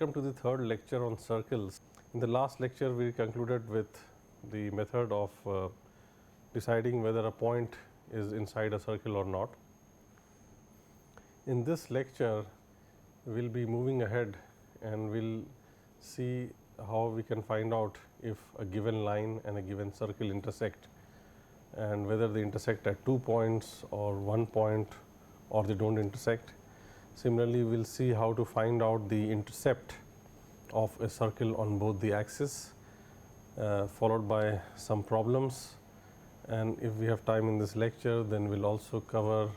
Welcome to the third lecture on circles. In the last lecture, we concluded with the method of deciding whether a point is inside a circle or not. In this lecture, we will be moving ahead and we will see how we can find out if a given line and a given circle intersect, and whether they intersect at 2 points or 1 point or they do not intersect. Similarly, we will see how to find out the intercept of a circle on both the axes, followed by some problems. And if we have time in this lecture, then we will also cover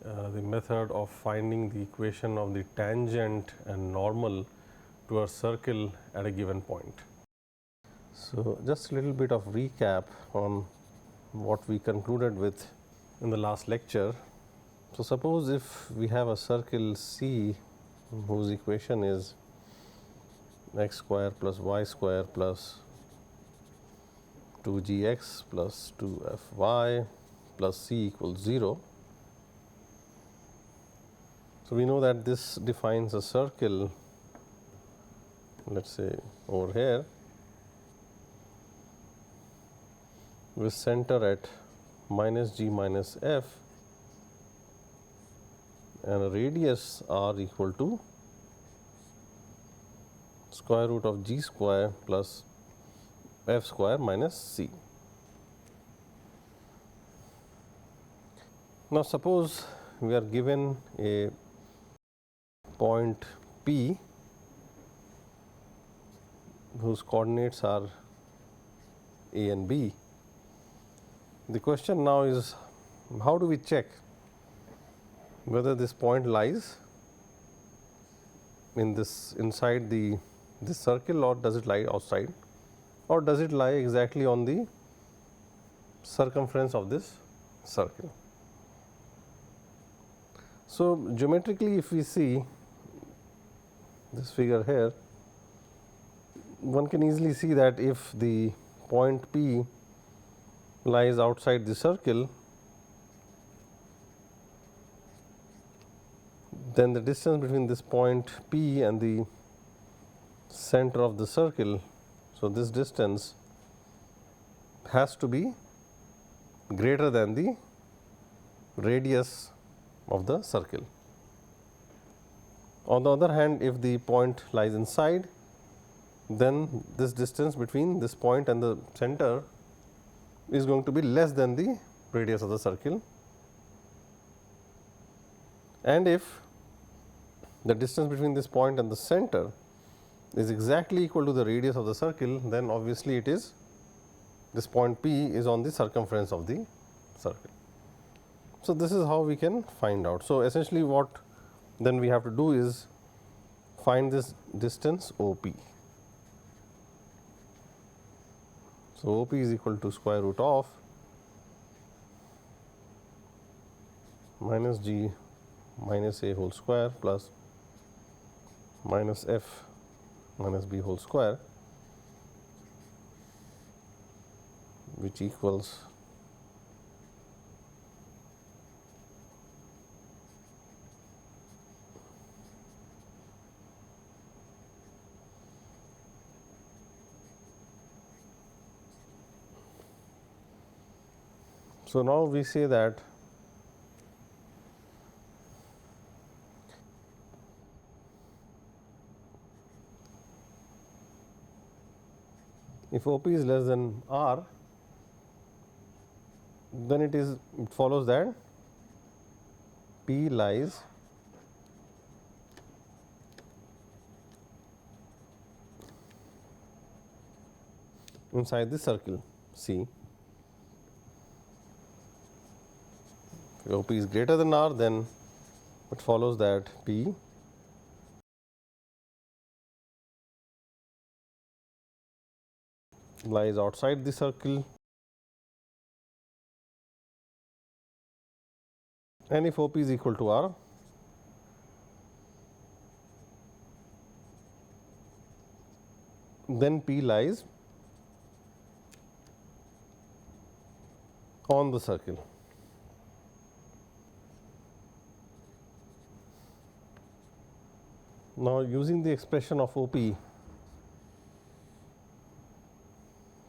the method of finding the equation of the tangent and normal to a circle at a given point. So, just a little bit of recap on what we concluded with in the last lecture. So, suppose if we have a circle C whose equation is x square plus y square plus 2gx plus 2fy plus c equals 0. So, we know that this defines a circle, let us say over here, with center at minus g minus f and a radius r equal to square root of g square plus f square minus c. Now, suppose we are given a point P whose coordinates are a and b. The question now is, how do we check whether this point lies in this inside this circle, or does it lie outside, or does it lie exactly on the circumference of this circle. So, geometrically, if we see this figure here, one can easily see that if the point P lies outside the circle, then the distance between this point P and the center of the circle, so this distance has to be greater than the radius of the circle. On the other hand, if the point lies inside, then this distance between this point and the center is going to be less than the radius of the circle. And if the distance between this point and the center is exactly equal to the radius of the circle, then obviously it is, this point P is on the circumference of the circle. So, this is how we can find out. So, essentially what then we have to do is find this distance OP. So, OP is equal to square root of minus g minus a whole square plus minus f minus b whole square, which equals so now we say that if OP is less than R, then it follows that P lies inside the circle C. If OP is greater than R, then it follows that P lies outside the circle, and if OP is equal to R, then P lies on the circle. Now, using the expression of OP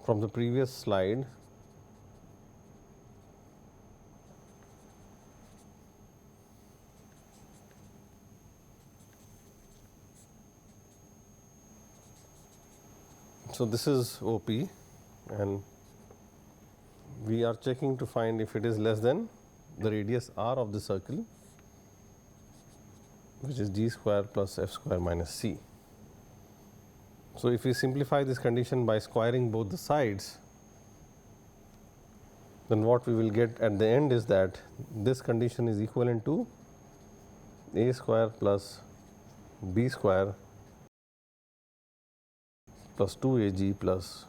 from the previous slide, so this is OP, and we are checking to find if it is less than the radius r of the circle, which is d square plus f square minus c. So, if we simplify this condition by squaring both the sides, then what we will get at the end is that this condition is equivalent to a square plus b square plus 2ag plus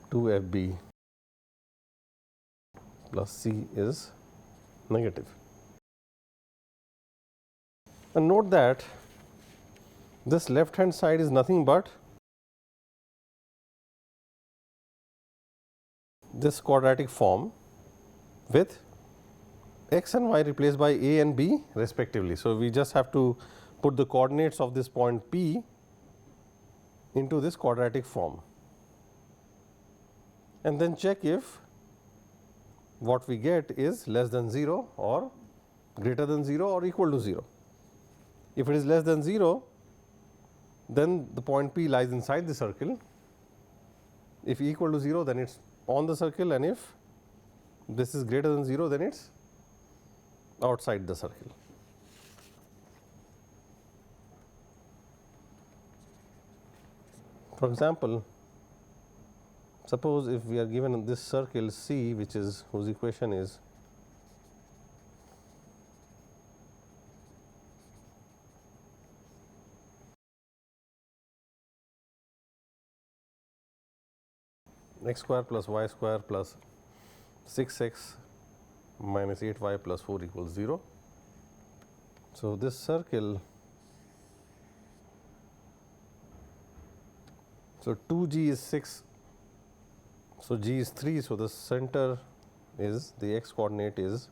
2fb plus c is negative. And note that this left hand side is nothing but this quadratic form with x and y replaced by a and b respectively. So, we just have to put the coordinates of this point P into this quadratic form and then check if what we get is less than 0 or greater than 0 or equal to 0. If it is less than 0, then the point P lies inside the circle. If equal to 0, then it is on the circle, and if this is greater than 0, then it is outside the circle. For example, suppose if we are given this circle C, which is whose equation is x square plus y square plus 6x minus 8y plus 4 equals 0. So, this circle, so 2g is 6, so g is 3, so the center is the x coordinate is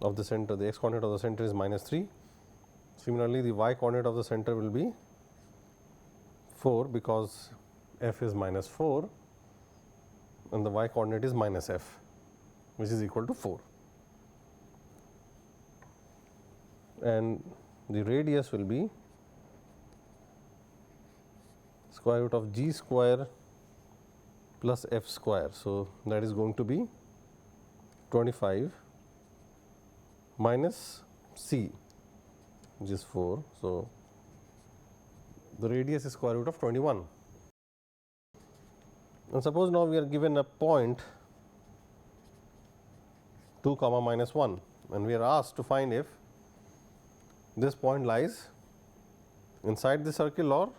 of the center, the x coordinate of the center is minus 3. Similarly, the y coordinate of the center will be 4 because f is minus 4 and the y coordinate is minus f, which is equal to 4. And the radius will be square root of g square plus f square. So, that is going to be 25 minus c, which is 4. So, the radius is square root of 21. And suppose now we are given a point 2 comma minus 1, and we are asked to find if this point lies inside the circle or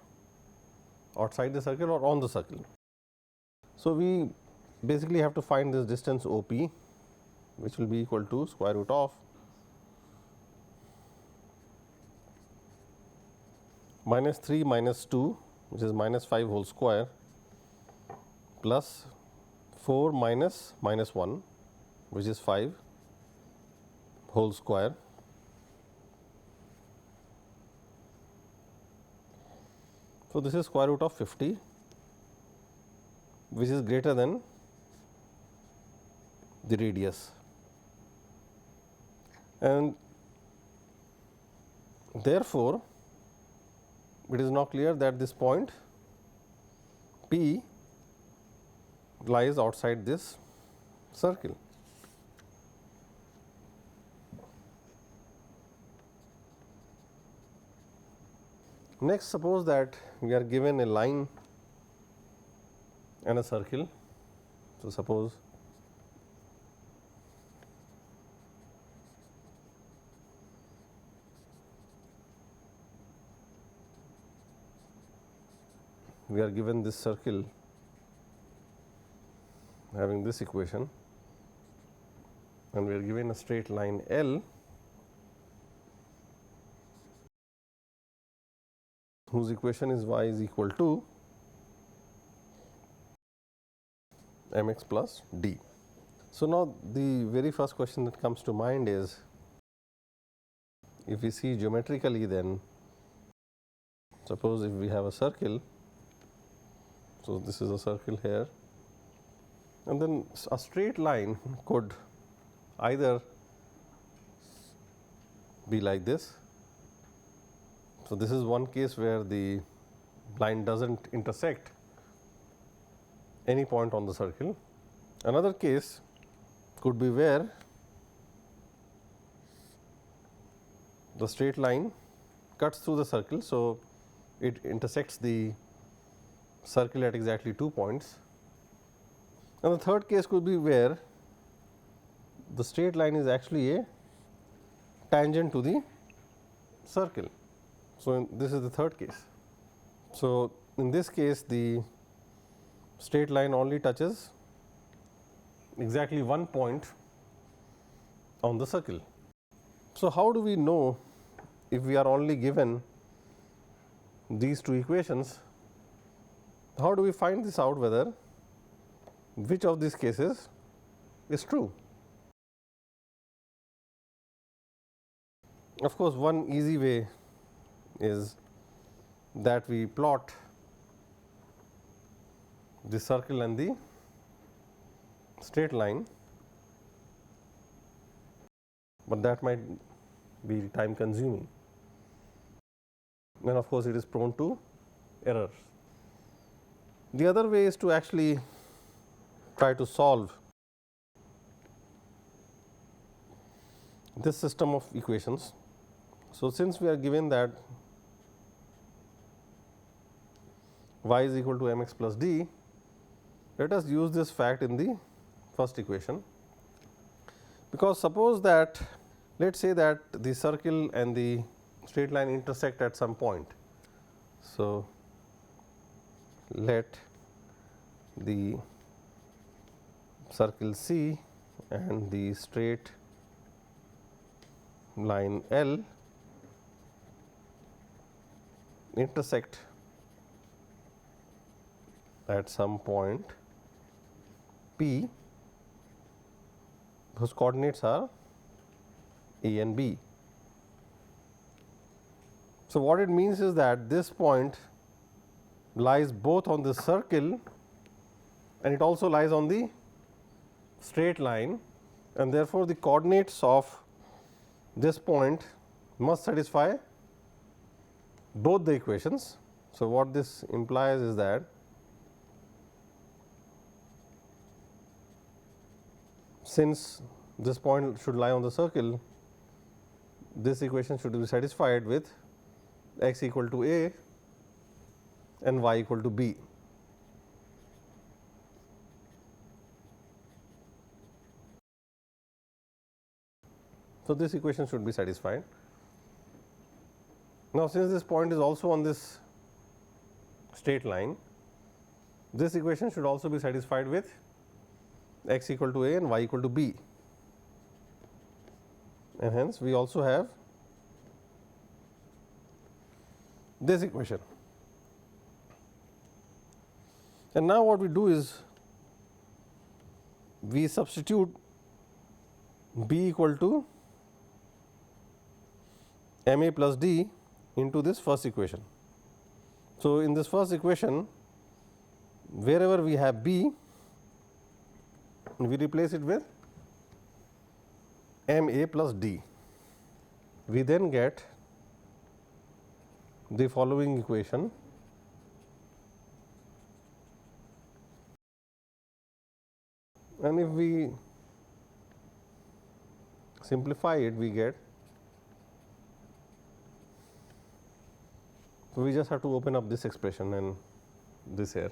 outside the circle or on the circle. So, we basically have to find this distance OP, which will be equal to square root of minus 3 minus 2, which is minus 5 whole square, plus 4 minus minus 1, which is 5 whole square, so this is square root of 50, which is greater than the radius, and therefore, it is now clear that this point P lies outside this circle. Next, suppose that we are given a line and a circle. So, suppose we are given this circle having this equation, and we are given a straight line L whose equation is y is equal to mx plus d. So, now the very first question that comes to mind is, if we see geometrically, then suppose if we have a circle, so this is a circle here, and then a straight line could either be like this. So, this is one case where the line does not intersect any point on the circle. Another case could be where the straight line cuts through the circle. So, it intersects the circle at exactly 2 points. And the third case could be where the straight line is actually a tangent to the circle. So, this is the third case. So, in this case the straight line only touches exactly one point on the circle. So, how do we know if we are only given these two equations? How do we find this out, whether which of these cases is true? Of course, one easy way is that we plot the circle and the straight line, but that might be time consuming, and of course, it is prone to errors. The other way is to actually try to solve this system of equations. So, since we are given that y is equal to mx plus d, let us use this fact in the first equation, because suppose that, let us say that the circle and the straight line intersect at some point. So, let the circle C and the straight line L intersect at some point P whose coordinates are A and B. So, what it means is that this point lies both on the circle and it also lies on the straight line, and therefore, the coordinates of this point must satisfy both the equations. So, what this implies is that since this point should lie on the circle, this equation should be satisfied with x equal to A and y equal to B. So, this equation should be satisfied. Now, since this point is also on this straight line, this equation should also be satisfied with x equal to A and y equal to B, and hence we also have this equation. And now, what we do is we substitute B equal to m a plus d into this first equation. So, in this first equation, wherever we have B, we replace it with m a plus d. We then get the following equation. And if we simplify it, we get, so we just have to open up this expression and this here.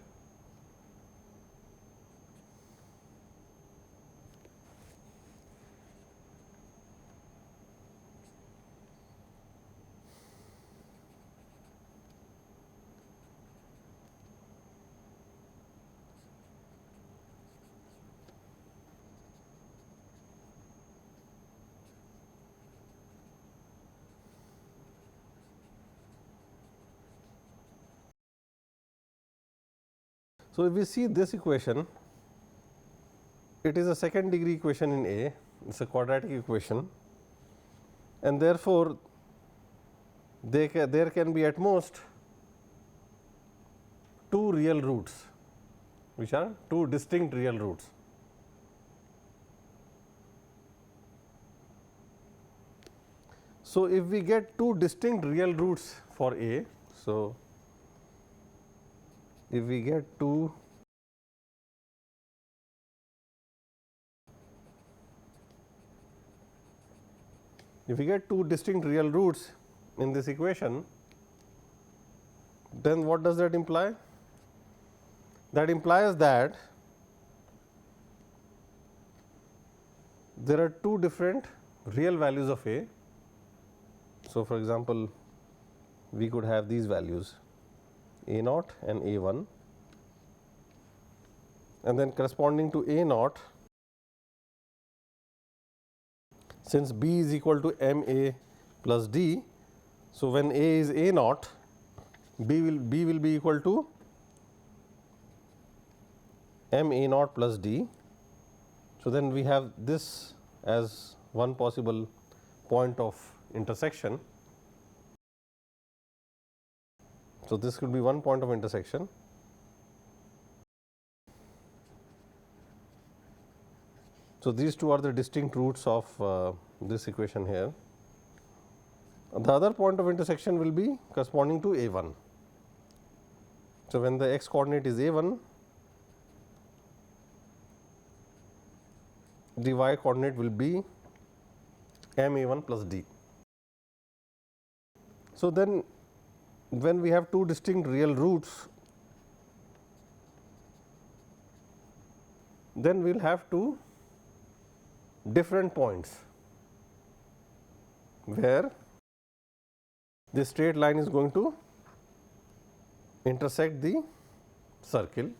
So, if we see this equation, it is a second degree equation in A, it is a quadratic equation, and therefore, there can be at most two real roots, which are two distinct real roots. So, if we get two distinct real roots for A, so if we get two distinct real roots in this equation, then what does that imply? That implies that there are two different real values of A. So, for example, we could have these values A naught and A 1, and then corresponding to A naught, since B is equal to M A plus D. So, when A is A naught, B will be equal to M A naught plus D. So, then we have this as one possible point of intersection. So, this could be one point of intersection. So, these two are the distinct roots of this equation here. The other point of intersection will be corresponding to A 1. So, when the x coordinate is A 1, the y coordinate will be M A 1 plus D. So, then when we have two distinct real roots, then we will have two different points where the straight line is going to intersect the circle.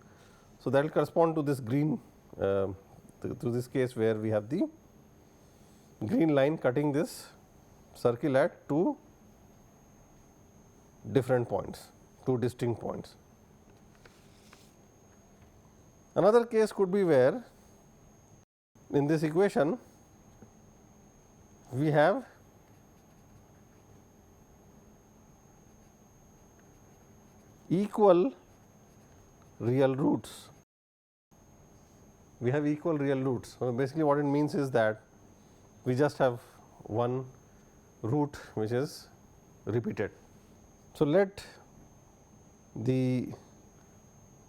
So, that will correspond to this green to this case where we have the green line cutting this circle at two different points, two distinct points. Another case could be where in this equation we have equal real roots. We have equal real roots. So, basically what it means is that we just have one root which is repeated. So, let the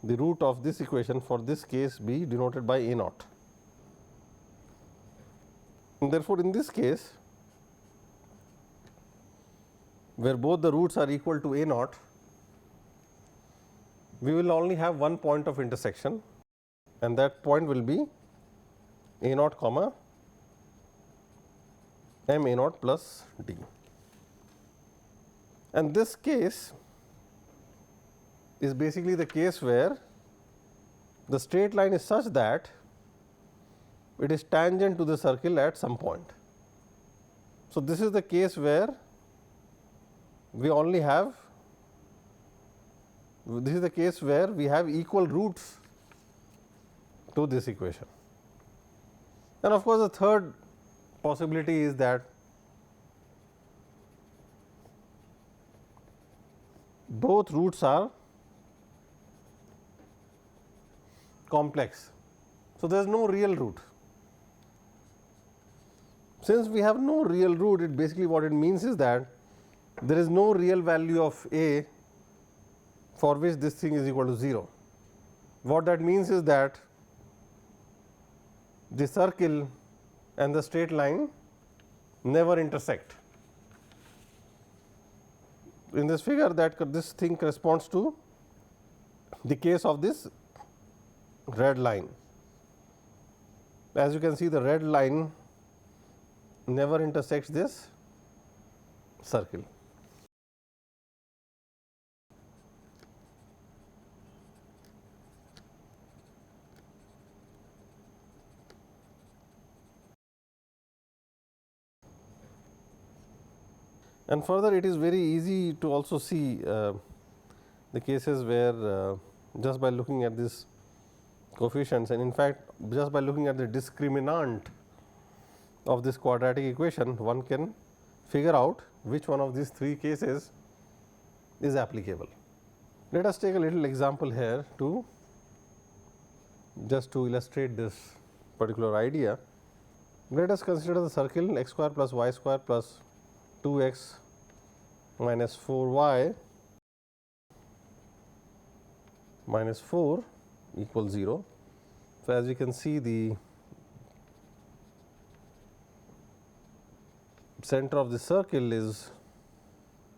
root of this equation for this case be denoted by A naught. And therefore, in this case where both the roots are equal to A naught, we will only have one point of intersection, and that point will be A naught comma M A naught plus D. And this case is basically the case where the straight line is such that it is tangent to the circle at some point. So, this is the case where we only have equal roots to this equation. And of course, the third possibility is that both roots are complex. So, there is no real root. Since we have no real root, it basically what it means is that there is no real value of A for which this thing is equal to 0. What that means is that the circle and the straight line never intersect. In this figure, that this thing corresponds to the case of this red line. As you can see, the red line never intersects this circle. And further, it is very easy to also see the cases where just by looking at this coefficients, and in fact, just by looking at the discriminant of this quadratic equation, one can figure out which one of these three cases is applicable. Let us take a little example here to just to illustrate this particular idea. Let us consider the circle x square plus y square plus 2x minus 4y minus 4 equals 0. So, as you can see, the center of the circle is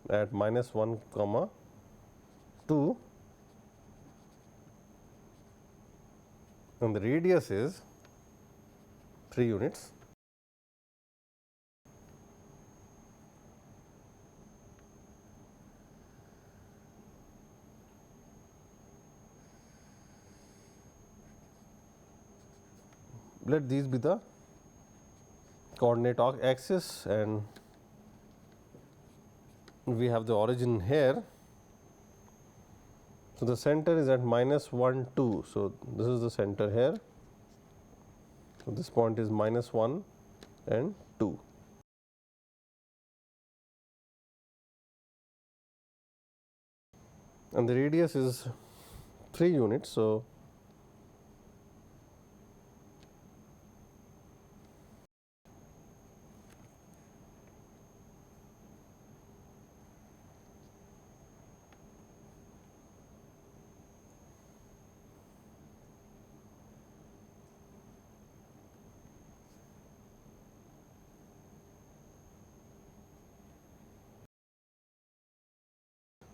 at minus 1 comma 2 and the radius is 3 units. Let these be the coordinate axis and we have the origin here. So, the center is at minus 1 2. So, this is the center here. So, this point is minus 1 and 2. And the radius is 3 units.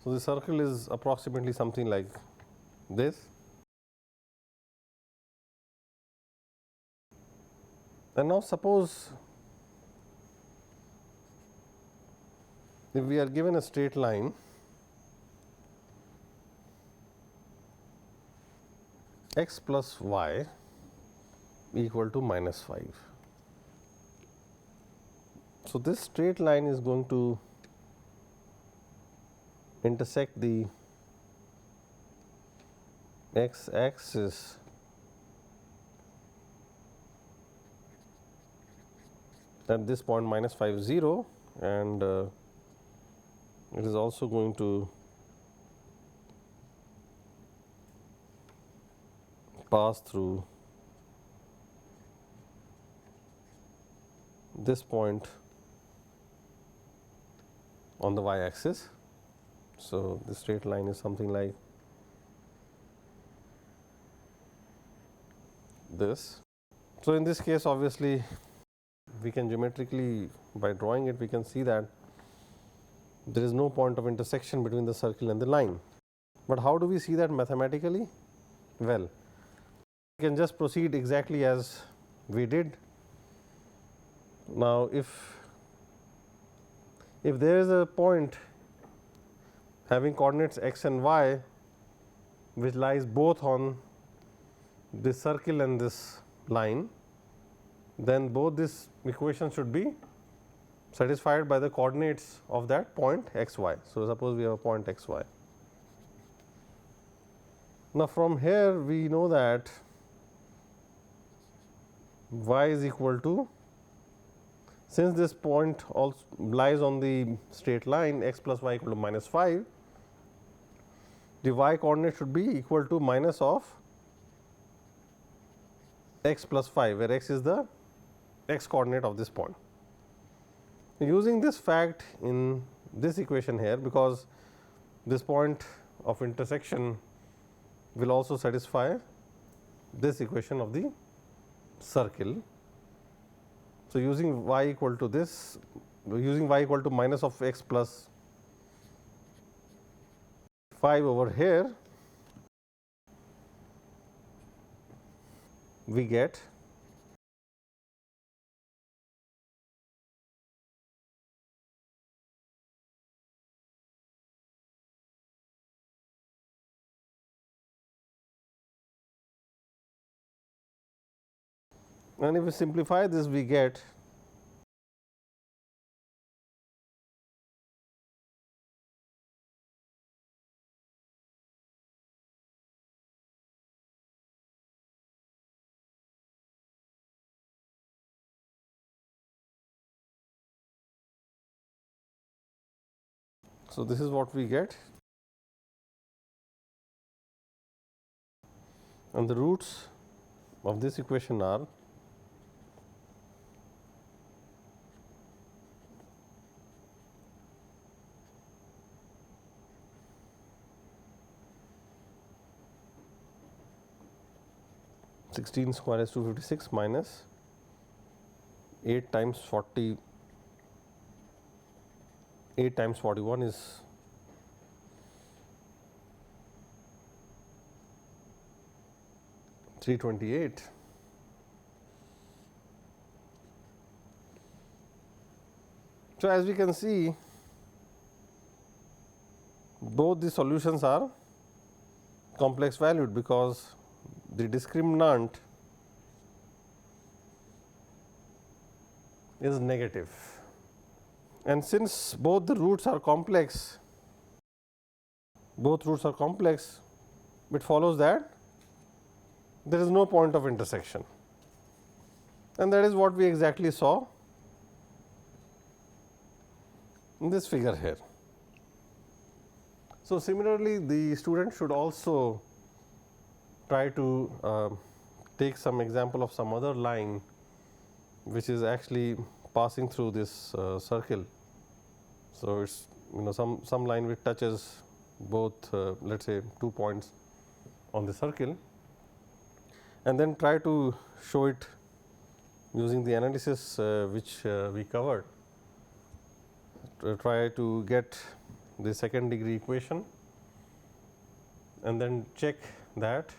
So, the circle is approximately something like this. And now, suppose if we are given a straight line x plus y equal to minus 5. So, this straight line is going to intersect the x axis at this point minus 5 0 and it is also going to pass through this point on the y axis. So, the straight line is something like this. So, in this case obviously we can geometrically, by drawing it, we can see that there is no point of intersection between the circle and the line. But how do we see that mathematically? Well, we can just proceed exactly as we did. Now, if there is a point having coordinates x and y which lies both on this circle and this line, then both these equations should be satisfied by the coordinates of that point x y. So, suppose we have a point x y. Now, from here we know that y is equal to, since this point also lies on the straight line x plus y equal to minus 5, the y coordinate should be equal to minus of x plus 5, where x is the x coordinate of this point. Using this fact in this equation here, because this point of intersection will also satisfy this equation of the circle. So, using y equal to this, using y equal to minus of x plus 5 over here, we get and if we simplify this, we get So, this is what we get, and the roots of this equation are 16 square is 256 minus 8 times 40, 8 times 41 is 328. So, as we can see, both the solutions are complex valued, because the discriminant is negative, and since both the roots are complex, it follows that there is no point of intersection, and that is what we exactly saw in this figure here. So, similarly, the student should also try to take some example of some other line which is actually passing through this circle. So, it is some line which touches both let us say 2 points on the circle, and then try to show it using the analysis which we covered. Try to get the second degree equation and then check that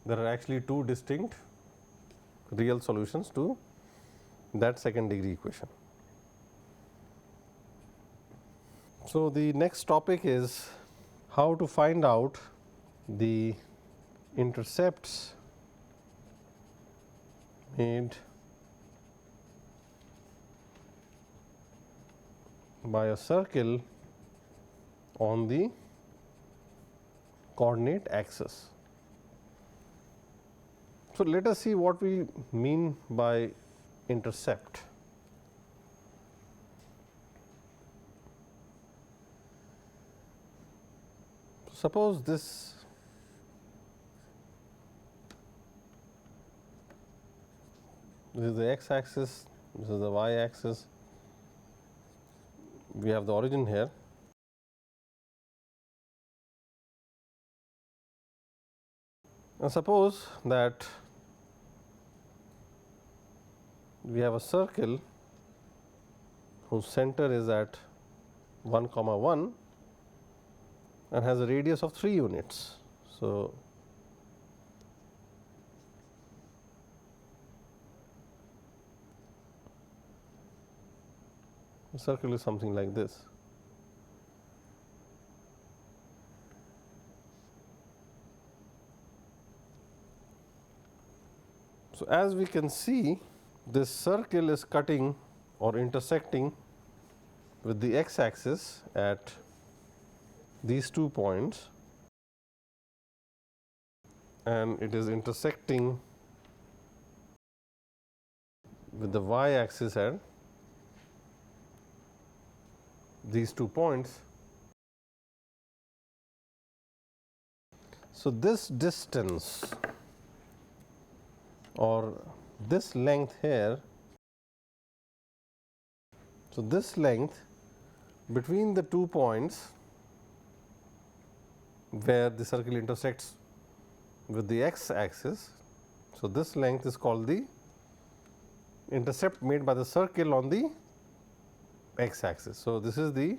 there are actually two distinct real solutions to that second degree equation. So, the next topic is how to find out the intercepts made by a circle on the coordinate axis. So, let us see what we mean by intercept. Suppose this is the x axis, this is the y axis, we have the origin here. Now, suppose that we have a circle whose center is at 1 comma 1 and has a radius of 3 units. So, the circle is something like this. So, as we can see, this circle is cutting or intersecting with the x axis at these 2 points, and it is intersecting with the y axis at these 2 points. So, this distance or this length here, so this length between the 2 points where the circle intersects with the x axis. So, this length is called the intercept made by the circle on the x axis. So, this is the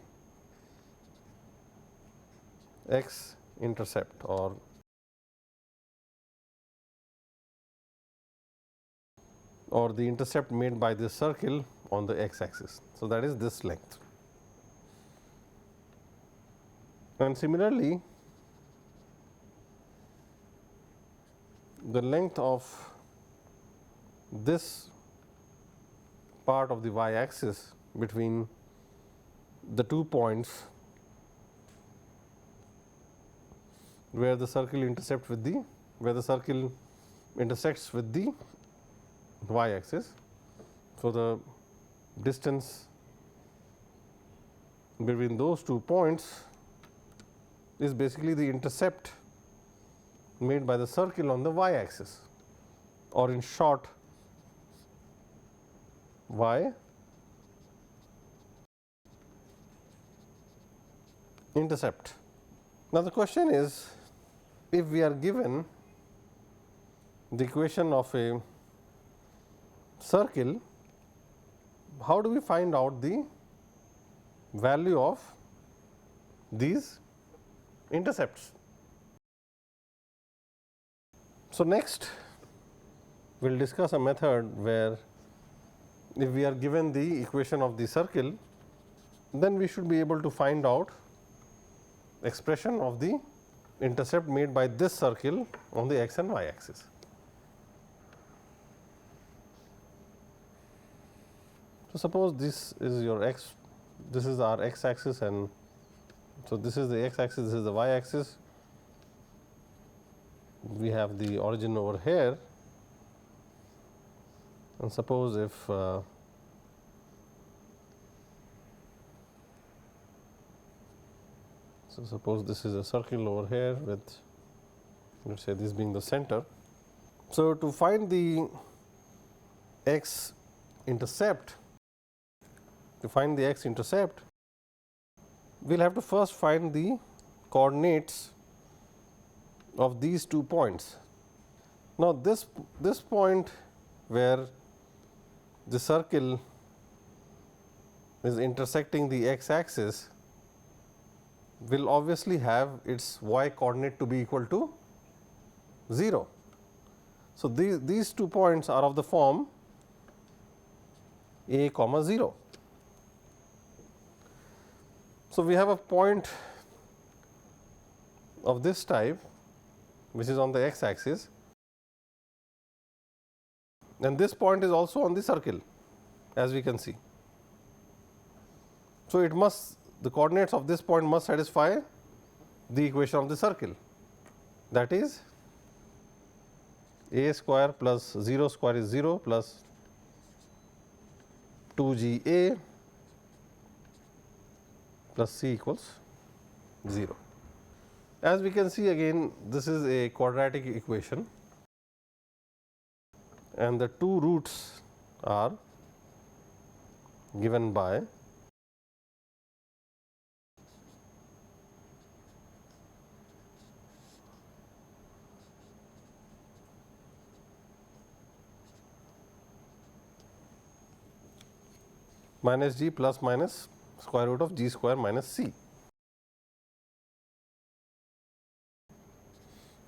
x intercept or the intercept made by this circle on the x axis. So, that is this length. And similarly, the length of this part of the y axis between the 2 points where the circle intersects with the y axis. So, the distance between those 2 points is basically the intercept made by the circle on the y axis, or in short y intercept. Now, the question is, if we are given the equation of a circle, how do we find out the value of these intercepts? So, next we will discuss a method where if we are given the equation of the circle, then we should be able to find out expression of the intercept made by this circle on the x and y axis. So, suppose this is your x, this is our x axis, and so this is the x axis, this is the y axis. We have the origin over here, and suppose if so suppose this is a circle over here with, let us say, this being the center. So, to find the x intercept, we will have to first find the coordinates of these 2 points. Now, this point where the circle is intersecting the x axis will obviously have its y coordinate to be equal to 0. So, these 2 points are of the form a comma 0. So, we have a point of this type which is on the x axis, and this point is also on the circle, as we can see. So, the coordinates of this point must satisfy the equation of the circle, that is a square plus 0 square is 0 plus 2ga plus c equals 0. As we can see, again this is a quadratic equation, and the 2 roots are given by minus g plus minus square root of g square minus c.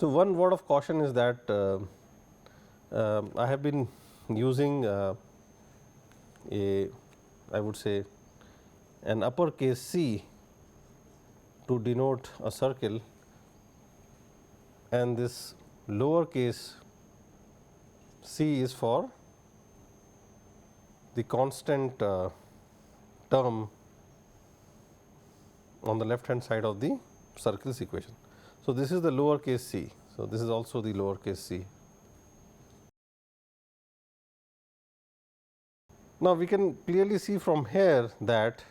So, one word of caution is that I have been using I would say an uppercase C to denote a circle, and this lowercase c is for the constant term on the left hand side of the circle's equation. So, this is the lowercase c. So, this is also the lowercase c. Now, we can clearly see from here that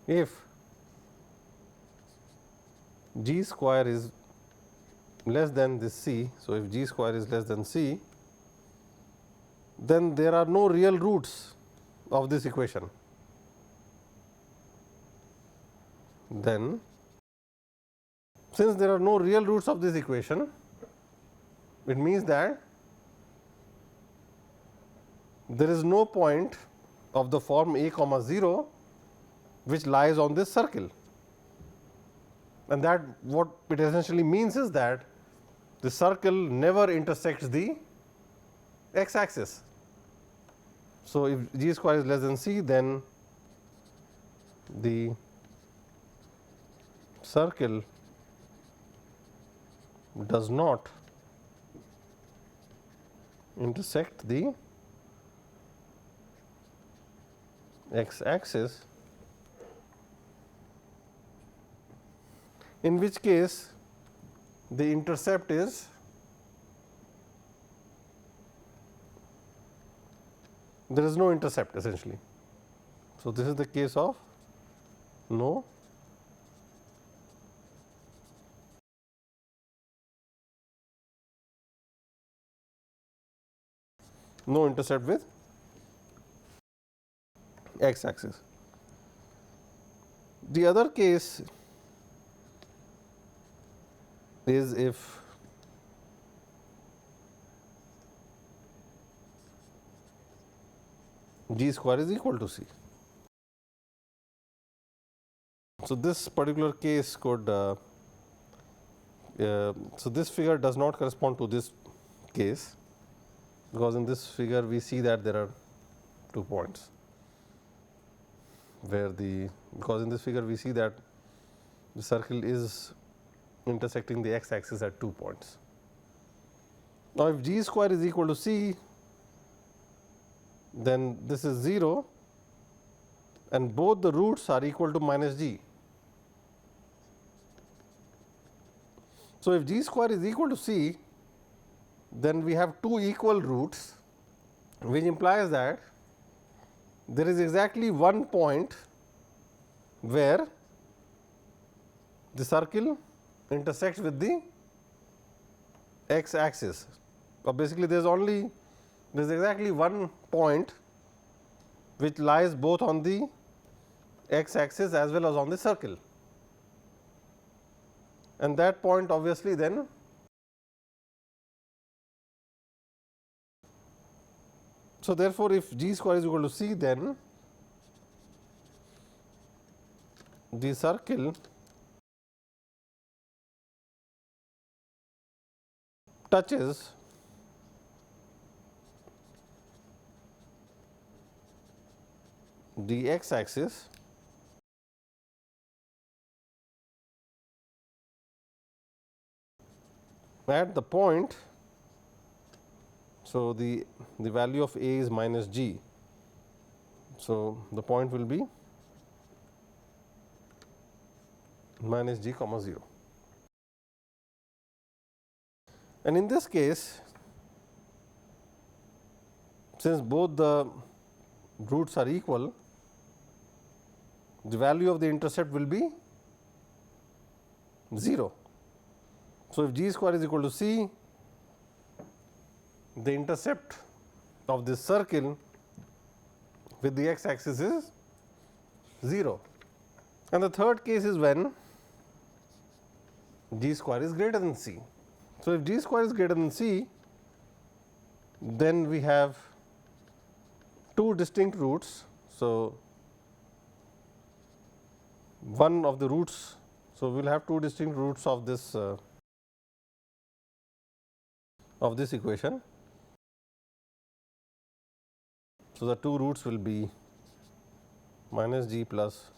if g square is less than this c, so if g square is less than c, then there are no real roots of this equation. Then, since there are no real roots of this equation, it means that there is no point of the form a comma 0 which lies on this circle, and that what it essentially means is that the circle never intersects the x axis. So, if g square is less than c, then the circle does not intersect the x axis, in which case the intercept is there is no intercept essentially. So, this is the case of no intercept with x axis. The other case is if g square is equal to c. So, this particular case could so this figure does not correspond to this case, because in this figure we see that there are 2 points where because in this figure we see that the circle is intersecting the x axis at 2 points. Now, if g square is equal to c, then this is 0 and both the roots are equal to minus g. So, if g square is equal to c, then we have 2 equal roots, which implies that there is exactly one point where the circle intersects with the x axis. Basically, there is exactly one point which lies both on the x axis as well as on the circle, and that point obviously then so therefore, if g square is equal to c, then the circle touches the x axis at the point. So, the value of a is minus g. So, the point will be minus g comma 0. And in this case, since both the roots are equal, the value of the intercept will be 0. So, if g square is equal to c, the intercept of this circle with the x axis is 0. And the third case is when g square is greater than c. So, if g square is greater than c, then we have 2 distinct roots. So, one of the roots, so we will have 2 distinct roots of this equation. So, the 2 roots will be minus g plus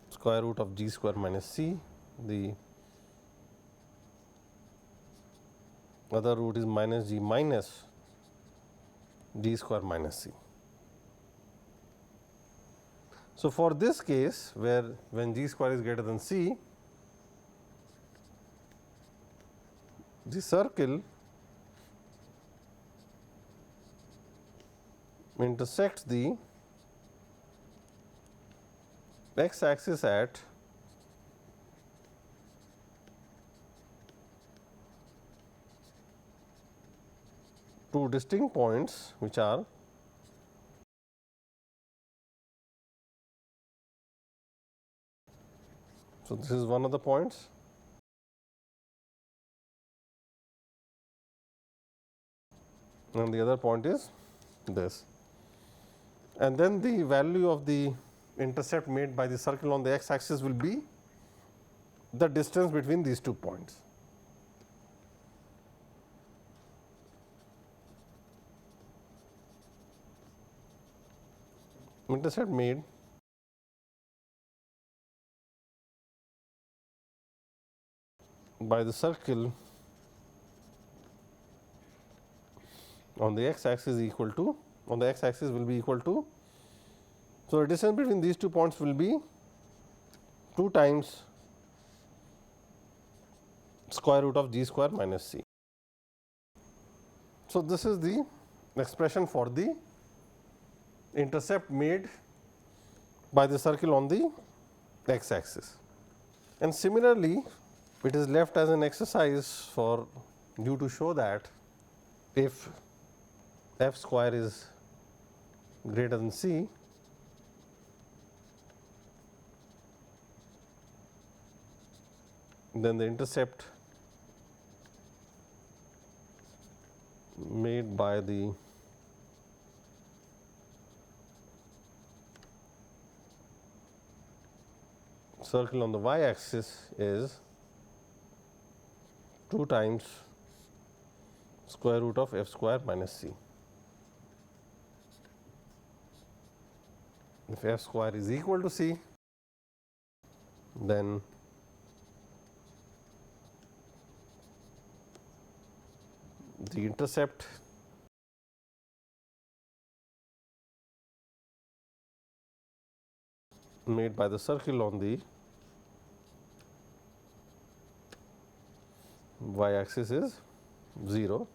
square root of g square minus c. The other root is minus g minus g square minus c. So, for this case where when g square is greater than c, the circle intersects the x axis at two distinct points, which are so this is one of the points, and the other point is this, and then the value of the intercept made by the circle on the x axis will be the distance between these 2 points. Intercept made by the circle on the x axis equal to on the x axis will be equal to, so the distance between these 2 points will be 2 times square root of g square minus c. So, this is the expression for the intercept made by the circle on the x axis. And similarly, it is left as an exercise for you to show that if f square is greater than c, then the intercept made by the circle on the y axis is 2 times square root of f square minus c. If f square is equal to c, then the intercept made by the circle on the y axis is 0,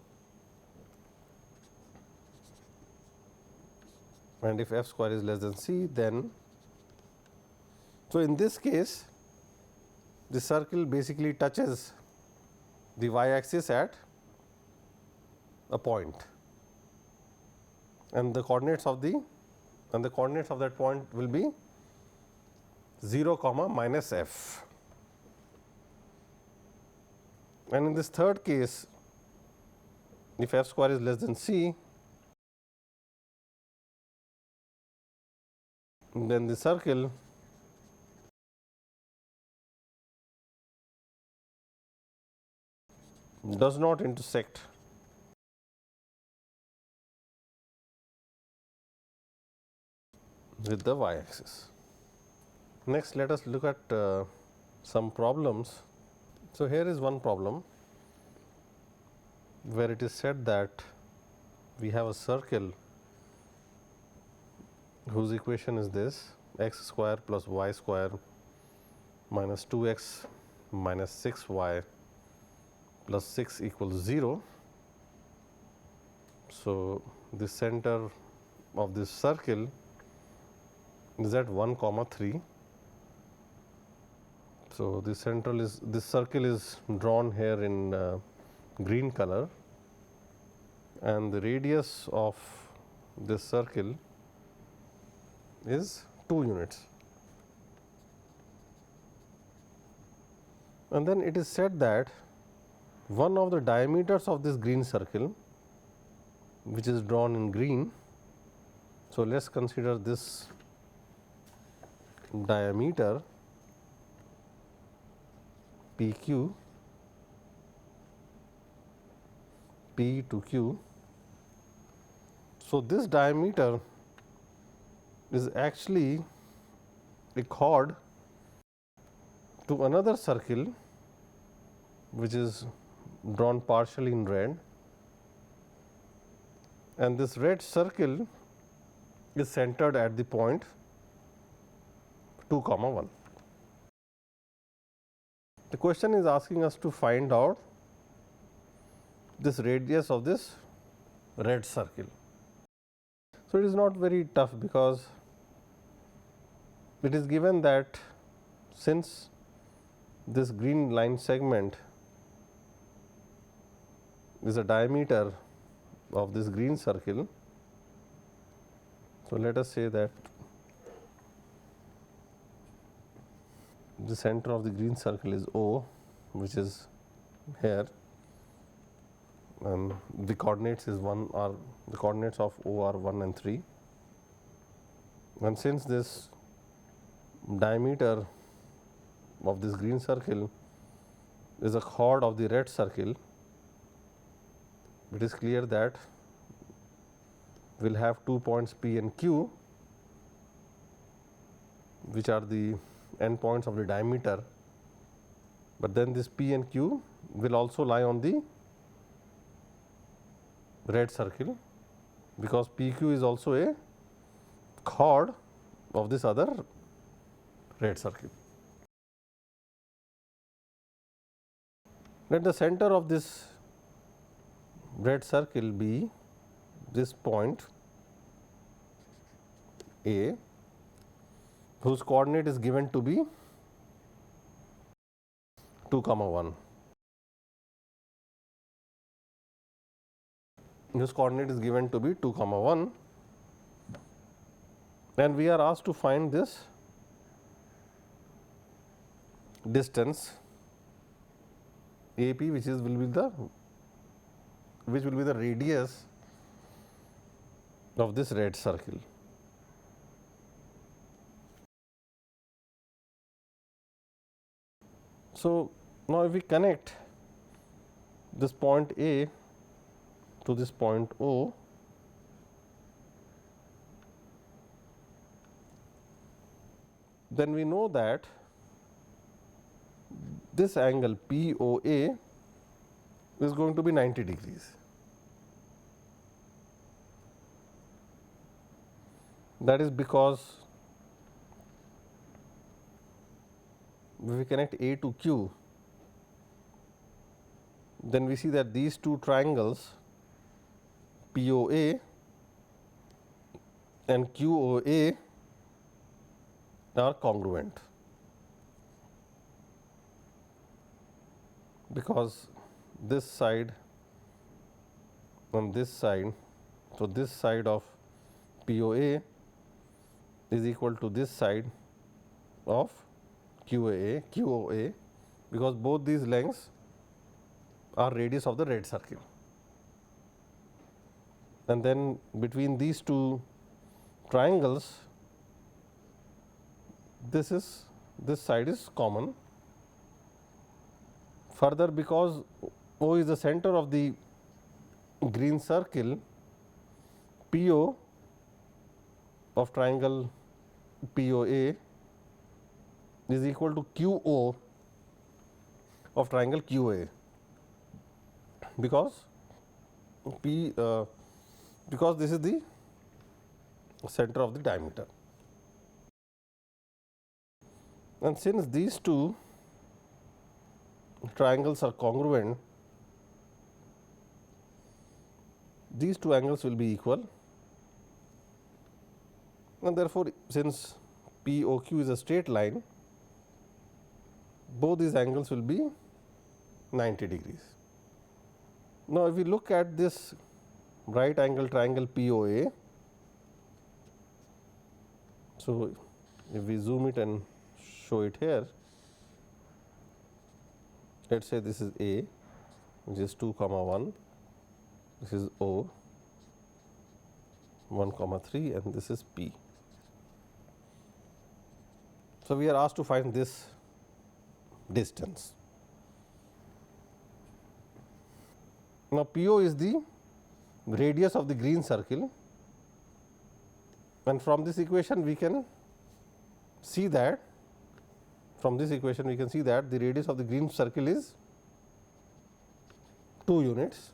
and if f square is less than c, then so in this case the circle basically touches the y axis at a point, and the coordinates of that point will be 0 comma minus f. And in this third case, if f square is less than c, then the circle does not intersect with the y axis. Next, let us look at some problems. So, here is one problem where it is said that we have a circle whose equation is this: x square plus y square minus 2x minus 6y plus 6 equals 0. So, the center of this circle is at 1 comma 3. So, this circle is drawn here in green color, and the radius of this circle is 2 units. And then it is said that one of the diameters of this green circle, which is drawn in green. So, let us consider this diameter PQ, P to Q. So, this diameter is actually a chord to another circle which is drawn partially in red, and this red circle is centered at the point 2 comma 1. The question is asking us to find out this radius of this red circle. So, it is not very tough, because it is given that since this green line segment is a diameter of this green circle. So, let us say that the center of the green circle is O, which is here, and the coordinates is 1 are the coordinates of O are 1 and 3. And since this diameter of this green circle is a chord of the red circle, it is clear that we will have 2 points P and Q, which are the endpoints of the diameter, but then this P and Q will also lie on the red circle, because PQ is also a chord of this other red circle. Let the center of this red circle be this point A, whose coordinate is given to be 2, 1. Whose coordinate is given to be 2, 1, and we are asked to find this distance AP, which will be the radius of this red circle. So now if we connect this point A to this point O, then we know that this angle POA is going to be 90 degrees. That is because if we connect A to Q, then we see that these two triangles POA and QOA are congruent, because this side and this side, so this side of POA is equal to this side of QOA, because both these lengths are radius of the red circle, and then between these two triangles this side is common. Further, because O is the center of the green circle, PO of triangle POA is equal to QO of triangle QA, because this is the center of the diameter. And since these two triangles are congruent, these two angles will be equal, and therefore, since POQ is a straight line, both these angles will be 90 degrees. Now, if we look at this right angle triangle POA, so if we zoom it and show it here, let us say this is A, which is 2, 1, this is O 1, 3, and this is P. So, we are asked to find this distance. Now, PO is the radius of the green circle, and from this equation we can see that the radius of the green circle is 2 units,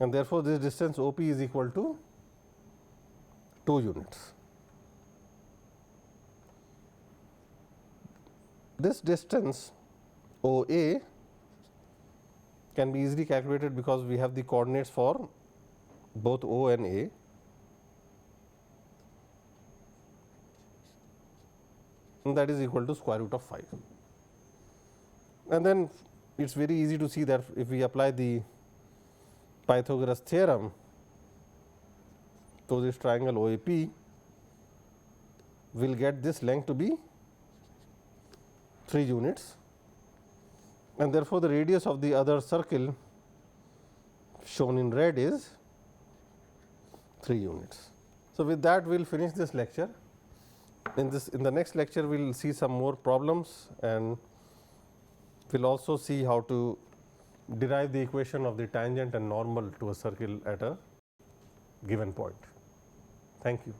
and therefore, this distance OP is equal to 2 units. This distance OA can be easily calculated, because we have the coordinates for both O and A. And that is equal to square root of 5. And then it is very easy to see that if we apply the Pythagoras theorem to this triangle OAP, we will get this length to be 3 units, and therefore, the radius of the other circle shown in red is 3 units. So, with that we will finish this lecture. In the next lecture, we will see some more problems, and we will also see how to derive the equation of the tangent and normal to a circle at a given point. Thank you.